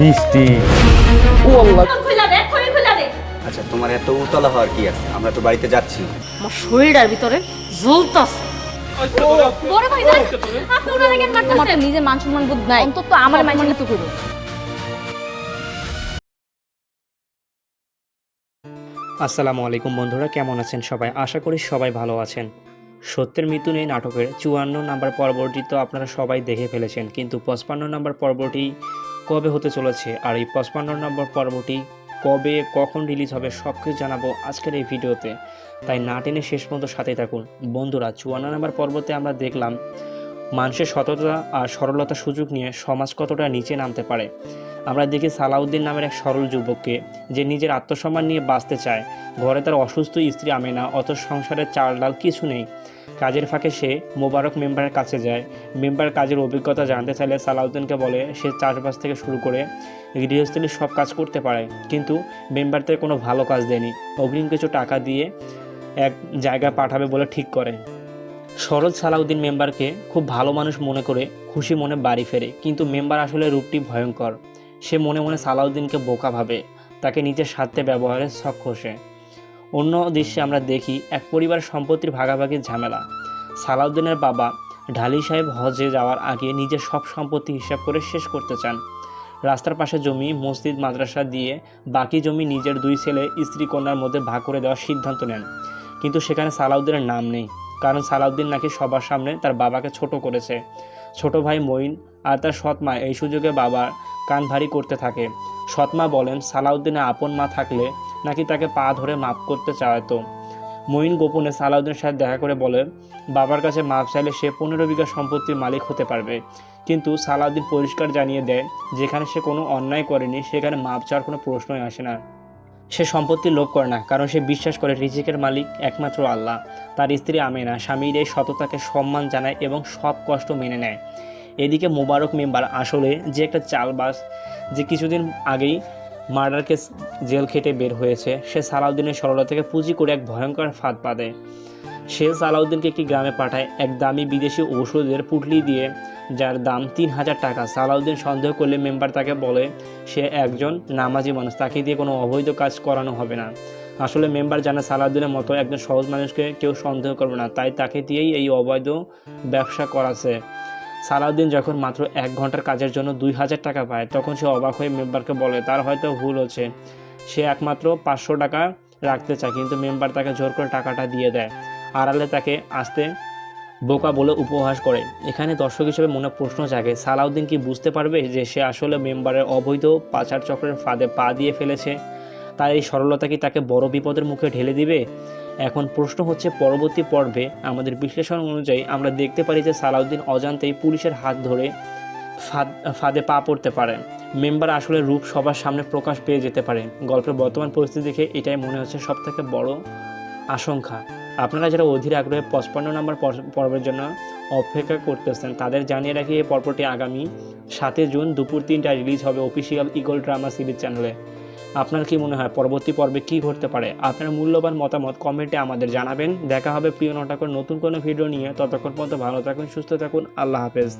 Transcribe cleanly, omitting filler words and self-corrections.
মিষ্টি। ও আল্লাহ, খুইলা দে, খুইলা দে। আচ্ছা তোমার এত উতলা হওয়ার কি আছে? আমরা তো বাড়িতে যাচ্ছি। আমার শরীরটার ভিতরে জ্বলতাছে। বড় ভাই যান, আপনি ওনারে কেন তোমার তো মারতেছেন? নিজের মান সম্মান বোধ নাই, অন্তত আমার মান সম্মান তো করো। আসসালামু আলাইকুম বন্ধুরা, কেমন আছেন সবাই? আশা করি সবাই ভালো আছেন। সত্যের মৃত্যু নেই নাটকের 54 নাম্বার পর্বটি তো আপনারা সবাই দেখে ফেলেছেন, কিন্তু 55 নাম্বার পর্বটি কবে হতে চলেছে আর এই 55 নম্বর পর্বটি কবে কখন রিলিজ হবে সব কিছু জানাবো আজকের এই ভিডিওতে, তাই না টেনে শেষ পর্যন্ত সাথেই থাকুন। বন্ধুরা, 54 নাম্বার পর্বতে আমরা দেখলাম মানুষের সততা আর সরলতার সুযোগ নিয়ে সমাজ কতটা নিচে নামতে পারে। আমরা দেখি সালাউদ্দিন নামের এক সরল যুবককে, যে নিজের আত্মসম্মান নিয়ে বাঁচতে চায়। ঘরে তার অসুস্থ স্ত্রী আমেনা, অত সংসারের চাল ডাল কিছু নেই। কাজের ফাঁকে সে মোবারক মেম্বারের কাছে যায়। মেম্বার কাজের অভিজ্ঞতা জানতে চাইলে সালাউদ্দিনকে বলে সে চাষবাস থেকে শুরু করে গৃহস্থলীর সব কাজ করতে পারে, কিন্তু মেম্বার তার কোনো ভালো কাজ দেয়নি। অগ্রিম কিছু টাকা দিয়ে এক জায়গায় পাঠাবে বলে ঠিক করে। সরল সালাউদ্দিন মেম্বারকে খুব ভালো মানুষ মনে করে খুশি মনে বাড়ি ফেরে, কিন্তু মেম্বার আসলে রূপটি ভয়ঙ্কর। সে মনে মনে সালাউদ্দিনকে বোকা ভাবে, তাকে নিজের স্বার্থে ব্যবহারের শখ কষে। অন্য দৃশ্যে আমরা দেখি এক পরিবারের সম্পত্তির ভাগাভাগির ঝামেলা। সালাউদ্দিনের বাবা ঢালি সাহেব হজে যাওয়ার আগে নিজের সব সম্পত্তি হিসাব করে শেষ করতে চান। রাস্তার পাশে জমি, মসজিদ, মাদ্রাসা দিয়ে বাকি জমি নিজের দুই ছেলে স্ত্রী কন্যার মধ্যে ভাগ করে দেওয়ার সিদ্ধান্ত নেন, কিন্তু সেখানে সালাউদ্দিনের নাম নেই, কারণ সালাউদ্দিন নাকি সবার সামনে তার বাবাকে ছোট করেছে। ছোট ভাই মঈন আর তার সৎমা এই সুযোগে বাবার কান ভারী করতে থাকে। সৎমা বলেন সালাউদ্দিনের আপন মা থাকলে নাকি তাকে পা ধরে মাপ করতে চাইতো। মঈন গোপনে সালাউদ্দিনের সাথে দেখা করে বলে বাবার কাছে মাপ চাইলে সে 15 বিঘা সম্পত্তির মালিক হতে পারবে, কিন্তু সালাউদ্দিন পরিষ্কার জানিয়ে দেয় যেখানে সে কোনো অন্যায় করেনি সেখানে মাপ চাওয়ার কোনো প্রশ্নই আসে না। সে সম্পত্তির লোভ করে না, কারণ সে বিশ্বাস করে রিজিকের মালিক একমাত্র আল্লাহ। তার স্ত্রী আমেনা স্বামীর এই সততাকে সম্মান জানায় এবং সব কষ্ট মেনে নেয়। এদিকে মোবারক মেম্বার আসলে যে একটা চালবাজ, যে কিছুদিন আগেই মার্ডার কেস জেল খেটে বের হয়েছে, সে সালাউদ্দিনের সরলতা থেকে পুঁজি করে এক ভয়ঙ্কর ফাঁদ পাতে। সে সালাউদ্দিনকে একটি গ্রামে পাঠায় এক দামি বিদেশি ঔষধের পুটলি দিয়ে, যার দাম 3000 টাকা। সালাউদ্দিন সন্দেহ করলে মেম্বার তাকে বলে সে একজন নামাজি মানুষ, তাকে দিয়ে কোনো অবৈধ কাজ করানো হবে না। আসলে মেম্বার জানে সালাউদ্দিনের মতো একজন সহজ মানুষকে কেউ সন্দেহ করবে না, তাই তাকে দিয়েই এই অবৈধ ব্যবসা করাছে। সালাউদ্দিন যখন মাত্র 1 ঘন্টার কাজের জন্য 2000 টাকা পায়, তখন সে অবাক হয়ে মেম্বারকে বলে তার হয়তো ভুল হচ্ছে, সে একমাত্র 500 টাকা রাখতে চায়, কিন্তু মেম্বার তাকে জোর করে টাকাটা দিয়ে দেয়। আড়ালে তাকে আসতে বোকা বলে উপহাস করে। এখানে দর্শক হিসেবে মনে প্রশ্ন জাগে, সালাউদ্দিন কি বুঝতে পারবে যে সে আসলে মেম্বারের অবৈধ পাচার চক্রের ফাঁদে পা দিয়ে ফেলেছে? তার এই সরলতা কি তাকে বড় বিপদের মুখে ঢেলে দিবে? এখন প্রশ্ন হচ্ছে, পরবর্তী পর্বে আমাদের বিশ্লেষণ অনুযায়ী আমরা দেখতে পারি যে সালাউদ্দিন অজান্তেই পুলিশের হাত ধরে ফাঁদে পা পড়তে পারে। মেম্বার আসলে রূপ সবার সামনে প্রকাশ পেয়ে যেতে পারে। গল্পের বর্তমান পরিস্থিতি দেখে এটাই মনে হচ্ছে সবথেকে বড় আশঙ্কা। আপনারা যারা অধীর আগ্রহে 55 নম্বর পর্বের জন্য অপেক্ষা করতেছেন, তাদের জানিয়ে রাখি এই পর্বটি আগামী 7 জুন দুপুর 3টায় রিলিজ হবে অফিসিয়াল ইগল ড্রামা সিরিজ চ্যানেলে। আপনার কি মনে হয় পরবর্তী পর্বে কী ঘটতে পারে? আপনার মূল্যবান মতামত কমেন্টে আমাদের জানাবেন। দেখা হবে প্রিয় নাটকের নতুন কোনো ভিডিও নিয়ে। ততক্ষণ পর্যন্ত ভালো থাকুন, সুস্থ থাকুন। আল্লাহ হাফেজ।